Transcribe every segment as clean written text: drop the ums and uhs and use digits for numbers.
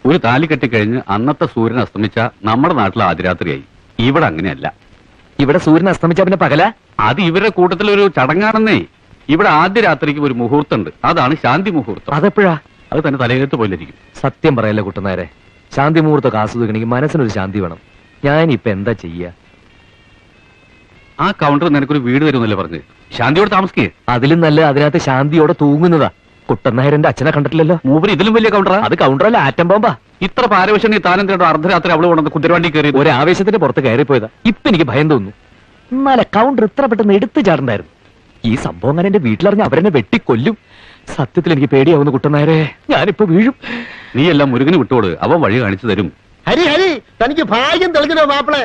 ഒരു താലി കെട്ടിക്കഴിഞ്ഞ് അന്നത്തെ സൂര്യൻ അസ്തമിച്ച നമ്മുടെ നാട്ടിൽ ആദ്യരാത്രിയായി. ഇവിടെ അങ്ങനെയല്ല. ഇവിടെ സൂര്യൻ അസ്തമിച്ച പിന്നെ പകല? അത് ഇവരുടെ കൂട്ടത്തിലൊരു ചടങ്ങാണെന്നേ. ഇവിടെ ആദ്യ രാത്രിക്ക് ഒരു മുഹൂർത്തമുണ്ട്, അതാണ് ശാന്തി മുഹൂർത്തം. അതെപ്പോഴാ? അത് തന്നെ തലയെഴുത്ത് പോലിരിക്കും. സത്യം പറയല്ലേ കുട്ടനായരെ, ശാന്തി മുഹൂർത്തം ആസ്വദിക്കണമെങ്കിൽ മനസ്സിനൊരു ശാന്തി വേണം. ഞാനിപ്പോ എന്താ ചെയ്യാ? ആ കൗണ്ടർ നിനക്കൊരു വീട് തരുമെന്നല്ലേ പറഞ്ഞ്? ശാന്തിയോട് താമസിക്കേ. അതിലും നല്ല അതിനകത്ത് ശാന്തിയോടെ തൂങ്ങുന്നതാ. കുട്ടനായരന്റെ അച്ഛനെ കണ്ടിട്ടില്ലല്ലോ. മൂപ്പര് ഇതിലും വലിയ കൗണ്ടറാ. അത് കൗണ്ടറല്ല, ആറ്റം ബോംബാ. ഇത്ര പാരവശ്യം നീ താനം തേടോ അർദ്ധരാത്രി അവള് കൊണ്ടു കുതിരവണ്ടി കയറി ഒരു ആവേശത്തിന്റെ പുറത്ത് കയറിപ്പോയതാ. ഇപ്പൊ എനിക്ക് ഭയം തോന്നുന്നു. എന്നാലെ കൗണ്ടർ ഇത്ര പെട്ടെന്ന് എടുത്തു ചാടണ്ടായിരുന്നു. ഈ സംഭവം ഞാൻ എന്റെ വീട്ടിലറിഞ്ഞ് അവരെന്നെ വെട്ടിക്കൊല്ലും. സത്യത്തിൽ എനിക്ക് പേടിയാവുന്നു കുട്ടനായരെ, ഞാനിപ്പോ വീഴും. നീ എല്ലാം മുരുകന് വിട്ടോട്, അവൻ വഴി കാണിച്ചു തരും. ഹരി ഹരി, തനിക്ക് ഭാഗ്യം തെളിഞ്ഞോ മാപ്പിളെ?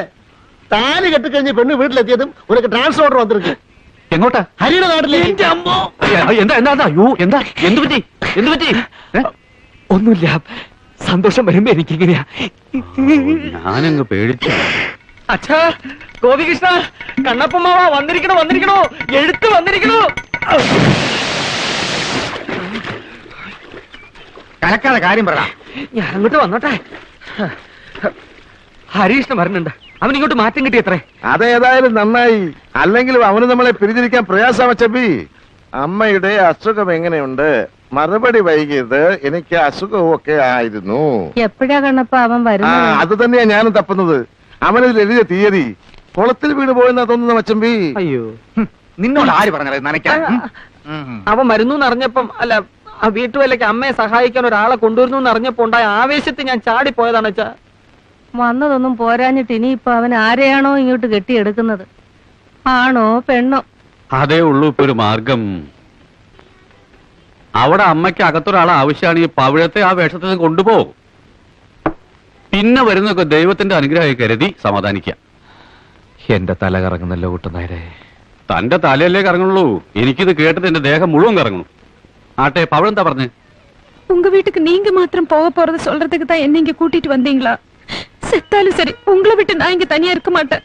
താലി കെട്ടിക്കഴിഞ്ഞ് പെണ്ണ് വീട്ടിലെത്തിയതും ഉനക്ക് ട്രാൻസ്ഫർ ഓർഡർ വന്നിരിക്കും. എങ്ങോട്ടാ? ഹരിയുടെ നാട്ടിലേക്ക്. എന്താ എന്താ അയ്യോ എന്താ എന്ത് പറ്റി എന്ത് പറ്റി? ഒന്നുമില്ല, സന്തോഷം വരുമ്പോ എനിക്കിങ്ങനെയാ. ഞാനങ്ങ് പേടിച്ചു. അച്ഛാ, ഗോപികൃഷ്ണ, കണ്ണപ്പമ്മാവ വന്നിരിക്കണോ വന്നിരിക്കണോ, എഴുത്ത് വന്നിരിക്കണോ. കലക്കാതെ കാര്യം പറ. ഞാൻ അങ്ങോട്ട് വന്നോട്ടെ. ഹരീഷ്ണ വരുന്നുണ്ട്. അവൻ ഇങ്ങോട്ട് മാറ്റം കിട്ടിയത്രേ. അതേതായാലും നന്നായി. അല്ലെങ്കിലും അവന് നമ്മളെ പിരിഞ്ഞിരിക്കാൻ പ്രയാസമച്ചപ്പി. അമ്മയുടെ അസുഖം എങ്ങനെയുണ്ട്? മറുപടി വൈകിയത് എനിക്ക് അസുഖവും ഒക്കെ ആയിരുന്നു. എപ്പോഴാ കണ്ണപ്പ അവൻ വരുന്നത്? അത് തന്നെയാ ഞാനും തപ്പുന്നത്. അവനിൽ എഴുതിയ തീയതി കുളത്തിൽ വീട് പോയെന്നാ തോന്നുന്ന മച്ചമ്പി. അയ്യോ, നിന്നോട് ആര് പറഞ്ഞത് നനയ്ക്കാൻ? അവൻ വരുന്നു അറിഞ്ഞപ്പം, അല്ല ആ വീട്ടുവേലയ്ക്ക് അമ്മയെ സഹായിക്കാൻ ഒരാളെ കൊണ്ടുവരുന്നു അറിഞ്ഞപ്പോ ഉണ്ടായ ആവേശത്തിൽ ഞാൻ ചാടിപ്പോയതാണ് അച്ഛാ. വന്നതൊന്നും പോരാഞ്ഞിട്ട് ഇനിയിപ്പൊ അവൻ ആരെയാണോ ഇങ്ങോട്ട് കെട്ടിയെടുക്കുന്നത്, ആണോ പെണ്ണോ? അതേ ഉള്ളൂ ഇപ്പൊ ഒരു മാർഗം. അവിടെ അമ്മയ്ക്ക് അകത്തൊരാളെ ആവശ്യമാണ്. ഈ പവിഴത്തെ ആ വേഷത്തിൽ കൊണ്ടുപോകും. പിന്നെ വരുന്നൊക്കെ ദൈവത്തിന്റെ അനുഗ്രഹമായി കരുതി സമാധാനിക്കാം. എന്റെ തല കറങ്ങുന്നല്ലോ കുട്ടനായരെ. തന്റെ തലയല്ലേ കറങ്ങുള്ളൂ. എനിക്കിത് കേട്ടിട്ട് എന്റെ ദേഹം മുഴുവൻ കറങ്ങണം. ആട്ടെ, പവിഴം എന്താ പറഞ്ഞേ? உங்க வீட்டுக்கு நீங்க மாத்திரம் போக போறது சொல்றதுக்கு தான் என்ன இங்க கூட்டிட்டு வந்தீங்களா? செத்தாலும் சரி, உங்களை விட்டு நான் இங்க தனியா இருக்க மாட்டேன்.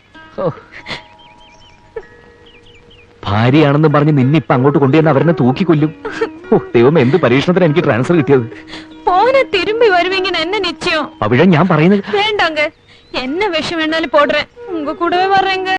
ഭാര്യയാണെന്ന് പറഞ്ഞ് നിന്നിപ്പൊ അങ്ങോട്ട് കൊണ്ടുവന്ന് അവരെന്നെ തൂക്കിക്കൊല്ലും. ദൈവം, എന്ത് പരീക്ഷണത്തിന് എനിക്ക് ട്രാൻസ്ഫർ കിട്ടിയത്. போன திரும்பி வருவீங்கன்னு என்ன நிச்சயம்? പവിഴം, ഞാൻ പറയുന്നത് வேண்டாங்க, என்ன விஷம் வேணாலும் போடுறேன், உங்க கூடவே வர்றேங்க.